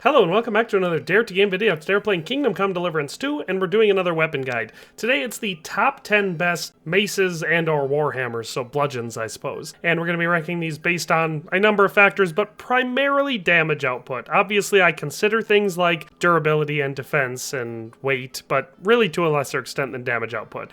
Hello and welcome back to another Dare to Game video. Today we're playing Kingdom Come Deliverance 2 and we're doing another weapon guide. Today it's the top 10 best maces and or warhammers, so bludgeons I suppose. And we're going to be ranking these based on a number of factors, but primarily damage output. Obviously I consider things like durability and defense and weight, but really to a lesser extent than damage output.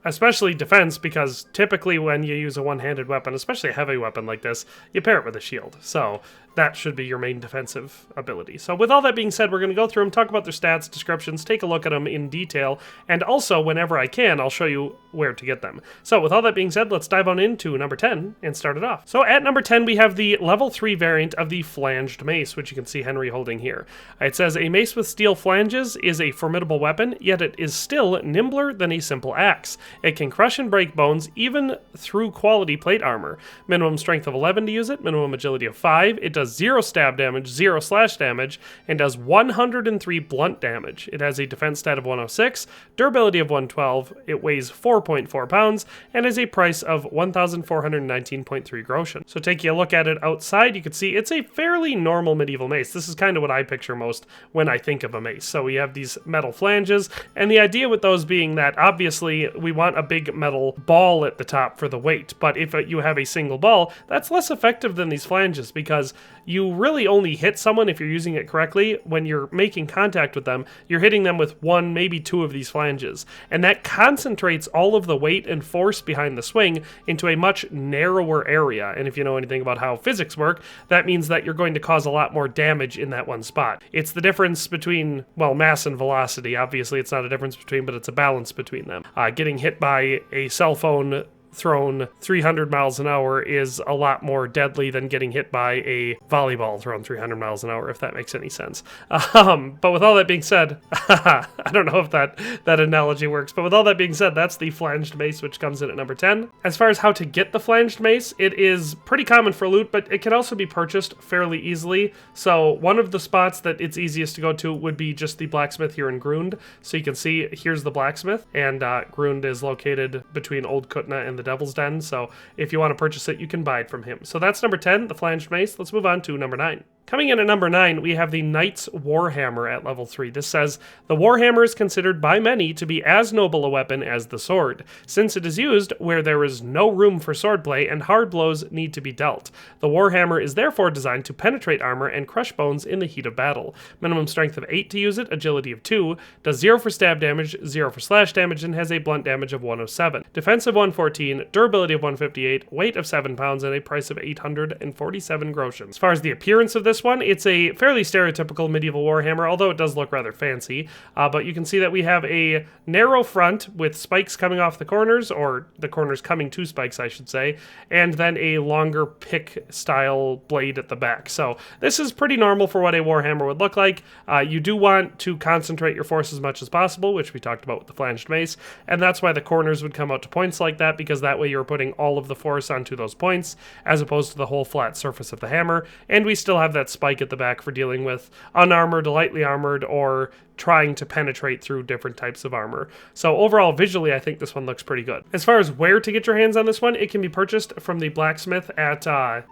Especially defense, because typically when you use a one-handed weapon, especially a heavy weapon like this, you pair it with a shield. So that should be your main defensive ability. So with all that being said, we're going to go through them, talk about their stats, descriptions, take a look at them in detail, and also, whenever I can, I'll show you where to get them. So with all that being said, let's dive on into number 10 and start it off. So at number 10, we have the level 3 variant of the Flanged Mace, which you can see Henry holding here. It says, a mace with steel flanges is a formidable weapon, yet it is still nimbler than a simple axe. It can crush and break bones even through quality plate armor. Minimum strength of 11 to use it, minimum agility of 5. It does 0 stab damage, 0 slash damage, and does 103 blunt damage. It has a defense stat of 106, durability of 112, it weighs 4.4 pounds, and has a price of 1,419.3 groschen. So taking a look at it outside, you can see it's a fairly normal medieval mace. This is kind of what I picture most when I think of a mace. So we have these metal flanges, and the idea with those being that obviously we want a big metal ball at the top for the weight, but if you have a single ball, that's less effective than these flanges because you really only hit someone if you're using it correctly. When you're making contact with them, you're hitting them with one, maybe two of these flanges. And that concentrates all of the weight and force behind the swing into a much narrower area. And if you know anything about how physics work, that means that you're going to cause a lot more damage in that one spot. It's the difference between, well, mass and velocity. Obviously, it's not a difference between, but it's a balance between them. Getting hit by a cell phone thrown 300 miles an hour is a lot more deadly than getting hit by a volleyball thrown 300 miles an hour, if that makes any sense. But with all that being said, I don't know if that analogy works, but with all that being said, that's the Flanged Mace, which comes in at number 10. As far as how to get the Flanged Mace, it is pretty common for loot, but it can also be purchased fairly easily. So one of the spots that it's easiest to go to would be just the blacksmith here in Grund. So you can see, here's the blacksmith, and Grund is located between Old Kutna and the Devil's Den, so if you want to purchase it, you can buy it from him. So that's number 10, the Flanged Mace. Let's move on to number 9. Coming in at number 9, we have the Knight's Warhammer at level 3. This says, the Warhammer is considered by many to be as noble a weapon as the sword, since it is used where there is no room for swordplay and hard blows need to be dealt. The Warhammer is therefore designed to penetrate armor and crush bones in the heat of battle. Minimum strength of 8 to use it, agility of 2, does 0 for stab damage, 0 for slash damage, and has a blunt damage of 107. Defense of 114, durability of 158, weight of 7 pounds, and a price of 847 groschen. As far as the appearance of this one, it's a fairly stereotypical medieval warhammer, although it does look rather fancy. But you can see that we have a narrow front with spikes coming off the corners, or the corners coming to spikes, I should say, and then a longer pick-style blade at the back. So this is pretty normal for what a warhammer would look like. You do want to concentrate your force as much as possible, which we talked about with the Flanged Mace, and that's why the corners would come out to points like that, because that way you're putting all of the force onto those points, as opposed to the whole flat surface of the hammer, and we still have that spike at the back for dealing with unarmored, lightly armored, or trying to penetrate through different types of armor. So overall, visually, I think this one looks pretty good. As far as where to get your hands on this one, it can be purchased from the blacksmith at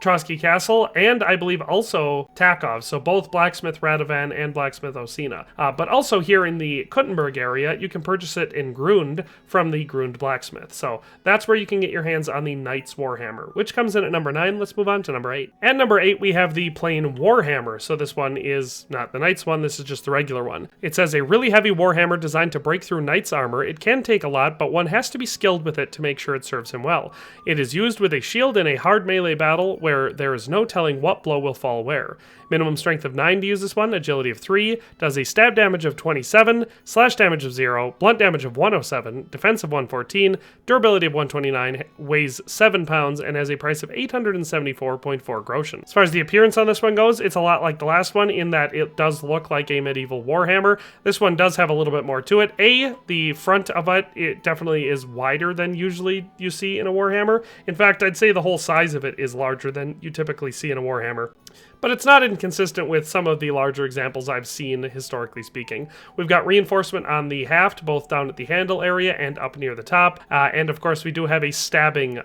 Trotsky Castle, and I believe also Takov, so both Blacksmith Radovan and Blacksmith Osina. But also here in the Kuttenberg area, you can purchase it in Grund from the Grund Blacksmith. So that's where you can get your hands on the Knight's Warhammer, which comes in at number 9. Let's move on to number 8. At number 8, we have the plain Warhammer. So this one is not the Knight's one, this is just the regular one. It says, a really heavy warhammer designed to break through knight's armor. It can take a lot, but one has to be skilled with it to make sure it serves him well. It is used with a shield in a hard melee battle where there is no telling what blow will fall where. Minimum strength of 9 to use this one, agility of 3, does a stab damage of 27, slash damage of 0, blunt damage of 107, defense of 114, durability of 129, weighs 7 pounds, and has a price of 874.4 groschen. As far as the appearance on this one goes, it's a lot like the last one in that it does look like a medieval warhammer. This one does have a little bit more to it. The front of it definitely is wider than usually you see in a warhammer. In fact, I'd say the whole size of it is larger than you typically see in a warhammer. But it's not inconsistent with some of the larger examples I've seen, historically speaking. We've got reinforcement on the haft, both down at the handle area and up near the top. And of course, we do have a stabbing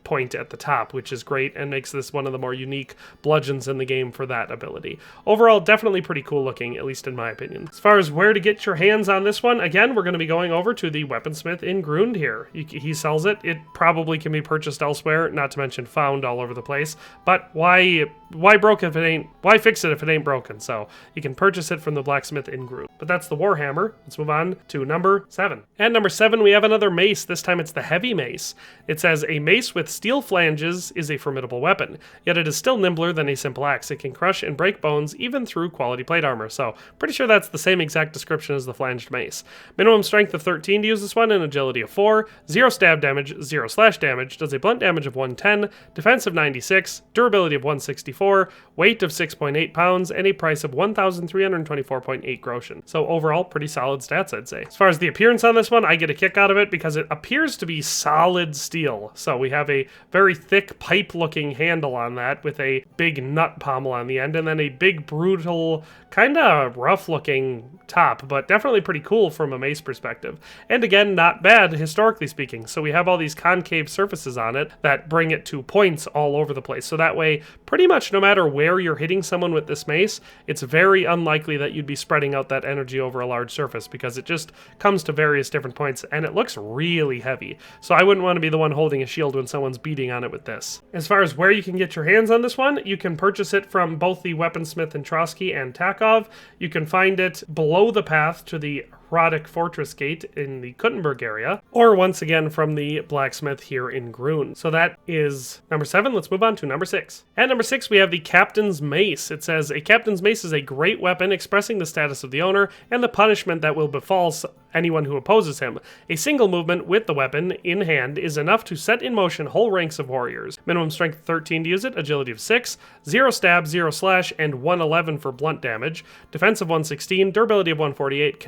point at the top, which is great and makes this one of the more unique bludgeons in the game for that ability. Overall, definitely pretty cool looking, at least in my opinion. As far as where to get your hands on this one, again, we're going to be going over to the weaponsmith in Grund here. He sells it. It probably can be purchased elsewhere, not to mention found all over the place, but why broke if it ain't, why fix it if it ain't broken? So you can purchase it from the blacksmith in Grund. But that's the Warhammer. Let's move on to number 7. And number 7, we have another mace. This time it's the heavy mace. It says, a mace with steel flanges is a formidable weapon, yet it is still nimbler than a simple axe. It can crush and break bones even through quality plate armor. So pretty sure that's the same exact description as the flanged mace. Minimum strength of 13 to use this one and agility of 4, 0 stab damage, 0 slash damage, does a blunt damage of 110, defense of 96, durability of 164, weight of 6.8 pounds, and a price of 1,324.8 groschen. So overall, pretty solid stats, I'd say. As far as the appearance on this one, I get a kick out of it because it appears to be solid steel. So we have a very thick pipe-looking handle on that with a big nut pommel on the end, and then a big, brutal, kind of rough-looking top, but definitely pretty cool from a mace perspective. And again, not bad, historically speaking. So we have all these concave surfaces on it that bring it to points all over the place. So that way, pretty much no matter where you're hitting someone with this mace, it's very unlikely that you'd be spreading out that energy over a large surface because it just comes to various different points, and it looks really heavy. So I wouldn't want to be the one holding a shield when someone's beating on it with this. As far as where you can get your hands on this one, you can purchase it from both the weaponsmith in Trotsky and Takov. You can find it below the path to the Rodic Fortress Gate in the Kuttenberg area, or once again from the blacksmith here in Grund. So that is number 7. Let's move on to number 6. At number 6, we have the Captain's Mace. It says, a Captain's Mace is a great weapon expressing the status of the owner and the punishment that will befall anyone who opposes him. A single movement with the weapon in hand is enough to set in motion whole ranks of warriors. Minimum strength 13 to use it, agility of 6, 0 stab, 0 slash, and 111 for blunt damage, defense of 116, durability of 148,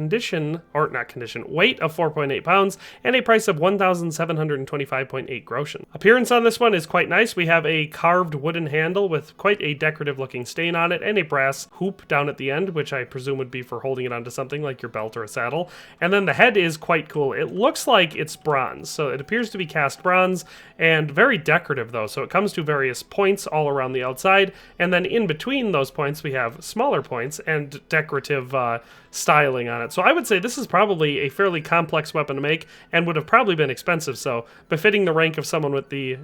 weight of 4.8 pounds, and a price of 1,725.8 groschen. Appearance on this one is quite nice. We have a carved wooden handle with quite a decorative looking stain on it, and a brass hoop down at the end, which I presume would be for holding it onto something like your belt or a saddle. And then the head is quite cool. It looks like it's bronze, so it appears to be cast bronze, and very decorative though, so it comes to various points all around the outside, and then in between those points we have smaller points and decorative styling on it. So I would say this is probably a fairly complex weapon to make and would have probably been expensive, so befitting the rank of someone with the,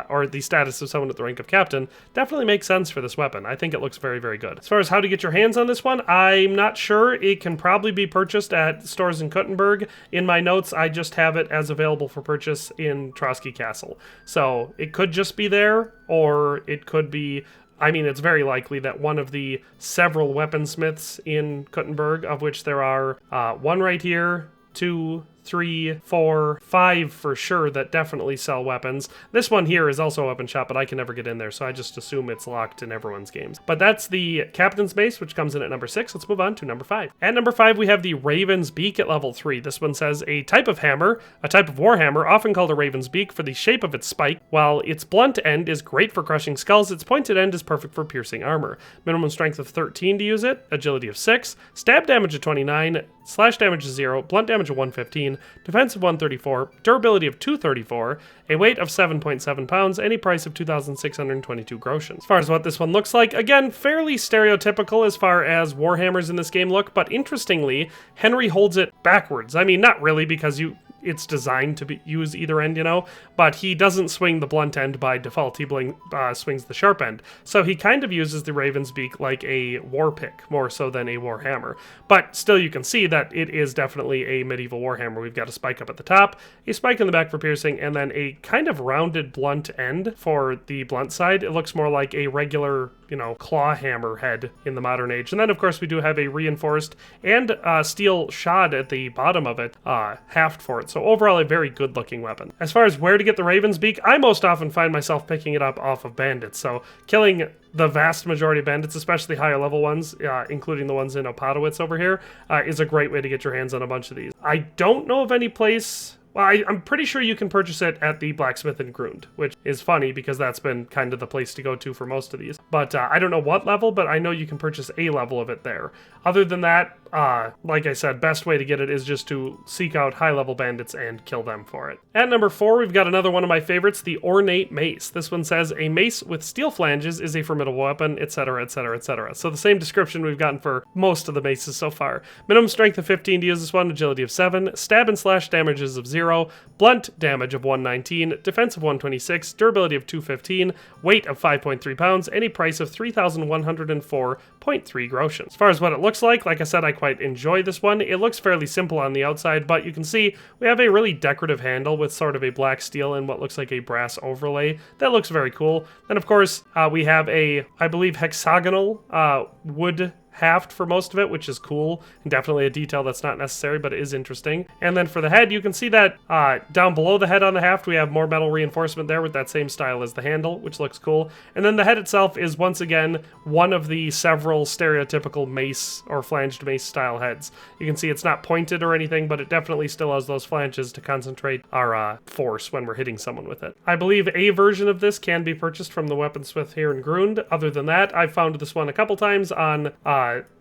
or the status of someone at the rank of captain, definitely makes sense for this weapon. I think it looks very, very good. As far as how to get your hands on this one, I'm not sure. It can probably be purchased at stores in Kuttenberg. In my notes, I just have it as available for purchase in Trotsky Castle. So it could just be there, or it could be, I mean, it's very likely that one of the several weaponsmiths in Kuttenberg, of which there are one right here, 2, 3, 4, 5 for sure that definitely sell weapons. This one here is also a weapon shop, but I can never get in there, so I just assume it's locked in everyone's games. But that's the Captain's Mace, which comes in at number 6. Let's move on to number 5. At number 5, we have the Raven's Beak at level 3. This one says, a type of hammer, a type of warhammer, often called a Raven's Beak for the shape of its spike. While its blunt end is great for crushing skulls, its pointed end is perfect for piercing armor. Minimum strength of 13 to use it, agility of 6, stab damage of 29, slash damage of 0, blunt damage of 115, defense of 134, durability of 234, a weight of 7.7 pounds, and a price of 2,622 groschen. As far as what this one looks like, again, fairly stereotypical as far as Warhammers in this game look, but interestingly, Henry holds it backwards. I mean, not really, because it's designed to use either end, you know, but he doesn't swing the blunt end by default. He swings the sharp end. So he kind of uses the Raven's Beak like a war pick, more so than a warhammer. But still, you can see that it is definitely a medieval warhammer. We've got a spike up at the top, a spike in the back for piercing, and then a kind of rounded blunt end for the blunt side. It looks more like a regular, you know, claw hammer head in the modern age. And then, of course, we do have a reinforced and steel shod at the bottom of it, haft for it. So overall, a very good looking weapon. As far as where to get the Raven's Beak, I most often find myself picking it up off of bandits. So killing the vast majority of bandits, especially higher level ones, including the ones in Opatowitz over here, is a great way to get your hands on a bunch of these. I don't know of any place. Well, I'm pretty sure you can purchase it at the blacksmith in Grund, which is funny because that's been kind of the place to go to for most of these. but I don't know what level, but I know you can purchase a level of it there. Other than that, like I said, best way to get it is just to seek out high-level bandits and kill them for it. At number 4, we've got another one of my favorites, the Ornate Mace. This one says, a mace with steel flanges is a formidable weapon, etc., etc., etc. So the same description we've gotten for most of the maces so far. Minimum strength of 15 to use this one, agility of 7, stab and slash damages of 0, blunt damage of 119, defense of 126, durability of 215, weight of 5.3 pounds, and a price of 3,104.3 groschen. As far as what it looks like I said, I quite enjoy this one. It looks fairly simple on the outside, but you can see we have a really decorative handle with sort of a black steel and what looks like a brass overlay. That looks very cool. Then, of course, we have a, I believe, hexagonal wood haft for most of it, which is cool, and definitely a detail that's not necessary, but it is interesting. And then for the head, you can see that down below the head on the haft, we have more metal reinforcement there with that same style as the handle, which looks cool. And then the head itself is, once again, one of the several stereotypical mace or flanged mace style heads. You can see it's not pointed or anything, but it definitely still has those flanges to concentrate our force when we're hitting someone with it. I believe a version of this can be purchased from the weaponsmith here in Grund. Other than that, I've found this one a couple times on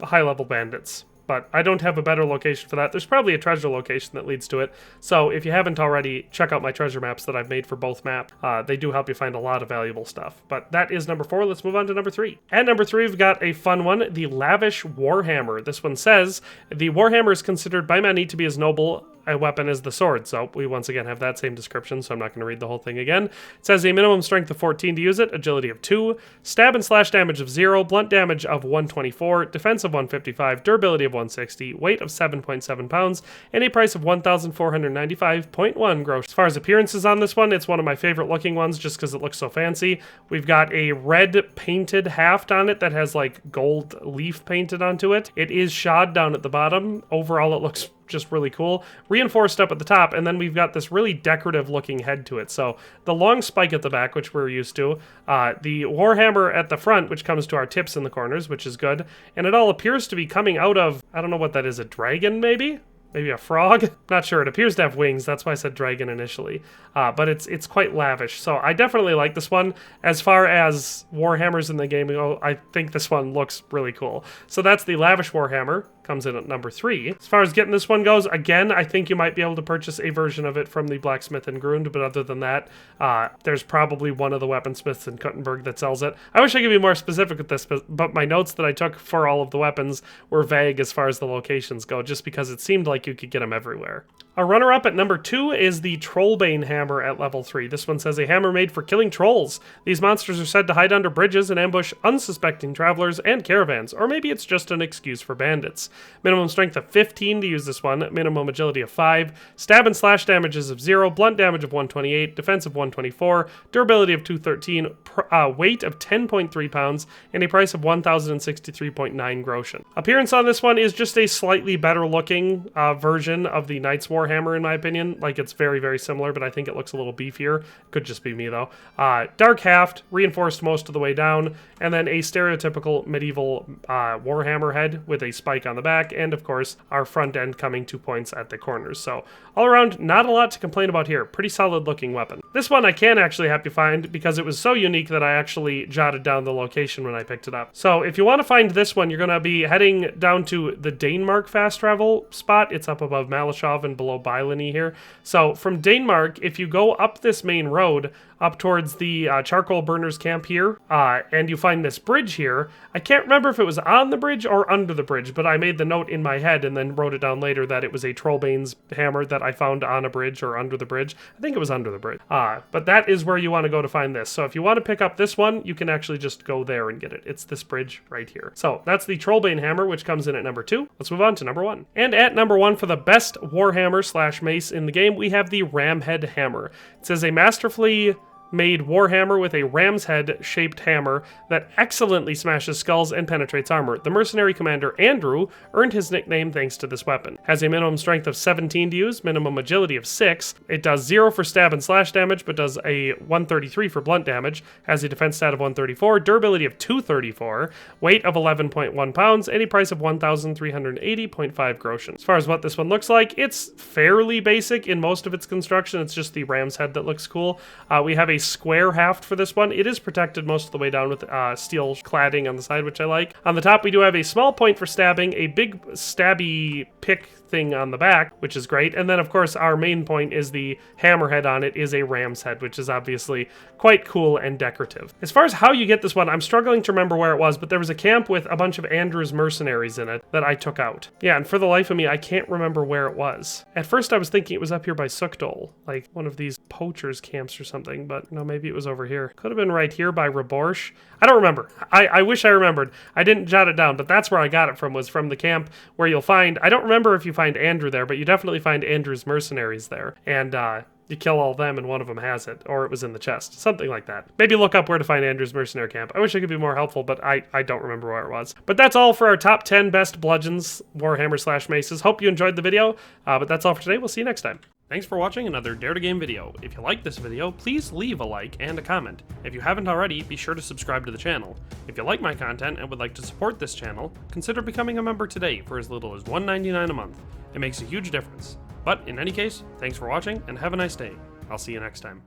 high-level bandits, but I don't have a better location for that. There's probably a treasure location that leads to it, so if you haven't already, check out my treasure maps that I've made for both maps. They do help you find a lot of valuable stuff. But that is number 4. Let's move on to number 3. At number 3, we've got a fun one, the Lavish Warhammer. This one says, the Warhammer is considered by many to be as noble a weapon is the sword. So we once again have that same description, so I'm not going to read the whole thing again. It says a minimum strength of 14 to use it, agility of 2, stab and slash damage of 0, blunt damage of 124, defense of 155, durability of 160, weight of 7.7 pounds, and a price of 1,495.1 gross. As far as appearances on this one, it's one of my favorite looking ones just because it looks so fancy. We've got a red painted haft on it that has like gold leaf painted onto it. It is shod down at the bottom. Overall, it looks just really cool. Reinforced up at the top, and then we've got this really decorative looking head to it. So the long spike at the back, which we're used to, the Warhammer at the front, which comes to our tips in the corners, which is good, and it all appears to be coming out of, I don't know what that is, a dragon maybe? Maybe a frog? Not sure. It appears to have wings. That's why I said dragon initially. But it's quite lavish. So I definitely like this one. As far as Warhammers in the game go, I think this one looks really cool. So that's the Lavish Warhammer. Comes in at number 3. As far as getting this one goes, again, I think you might be able to purchase a version of it from the blacksmith in Grund, but other than that, there's probably one of the weaponsmiths in Kuttenberg that sells it. I wish I could be more specific with this, but my notes that I took for all of the weapons were vague as far as the locations go, just because it seemed like you could get them everywhere. Our runner-up at number 2 is the Trollbane hammer at level 3. This one says a hammer made for killing trolls. These monsters are said to hide under bridges and ambush unsuspecting travelers and caravans, or maybe it's just an excuse for bandits. Minimum strength of 15 to use this one, minimum agility of 5, stab and slash damages of 0, blunt damage of 128, defense of 124, durability of 213, weight of 10.3 pounds, and a price of 1,063.9 groschen. Appearance on this one is just a slightly better looking version of the Knight's Warhammer, in my opinion. Like, it's very, very similar, but I think it looks a little beefier. Could just be me, though. Dark haft, reinforced most of the way down, and then a stereotypical medieval Warhammer head with a spike on the back, and of course, our front end coming 2 points at the corners. So, all around, not a lot to complain about here. Pretty solid looking weapon. This one I can actually help you find because it was so unique that I actually jotted down the location when I picked it up. So, if you want to find this one, you're going to be heading down to the Danemark fast travel spot. It's up above Malashov and below Bylany here. So, from Danemark, if you go up this main road, up towards the charcoal burners camp here, and you find this bridge here. I can't remember if it was on the bridge or under the bridge, but I made the note in my head and then wrote it down later that it was a Trollbane's hammer that I found on a bridge or under the bridge. I think it was under the bridge. But that is where you want to go to find this. So if you want to pick up this one, you can actually just go there and get it. It's this bridge right here. So that's the Trollbane hammer, which comes in at number 2. Let's move on to number 1. And at number 1 for the best Warhammer / mace in the game, we have the Ramhead hammer. It says a masterfully made Warhammer with a ram's head shaped hammer that excellently smashes skulls and penetrates armor. The mercenary commander Andrew earned his nickname thanks to this weapon. Has a minimum strength of 17 to use, minimum agility of 6. It does 0 for stab and slash damage, but does a 133 for blunt damage. Has a defense stat of 134, durability of 234, weight of 11.1 pounds, and a price of 1,380.5 groschen. As far as what this one looks like, it's fairly basic in most of its construction. It's just the ram's head that looks cool. We have a square haft for this one. It is protected most of the way down with steel cladding on the side, which I like. On the top, we do have a small point for stabbing, a big stabby pick thing on the back, which is great. And then, of course, our main point is the hammerhead on it is a ram's head, which is obviously quite cool and decorative. As far as how you get this one, I'm struggling to remember where it was, but there was a camp with a bunch of Andrew's mercenaries in it that I took out. Yeah, and for the life of me, I can't remember where it was. At first, I was thinking it was up here by Sukdol, like one of these poachers' camps or something, but no, maybe it was over here. Could have been right here by Raborsh. I don't remember. I wish I remembered. I didn't jot it down, but that's where I got it from, was from the camp where you'll find, I don't remember if you find Andrew there, but you definitely find Andrew's mercenaries there. And you kill all of them and one of them has it, or it was in the chest, something like that. Maybe look up where to find Andrew's mercenary camp. I wish I could be more helpful, but I don't remember where it was. But that's all for our top 10 best bludgeons, Warhammer / Maces. Hope you enjoyed the video, but that's all for today. We'll see you next time. Thanks for watching another Dare to Game video. If you liked this video, please leave a like and a comment. If you haven't already, be sure to subscribe to the channel. If you like my content and would like to support this channel, consider becoming a member today for as little as $1.99 a month. It makes a huge difference. But in any case, thanks for watching and have a nice day. I'll see you next time.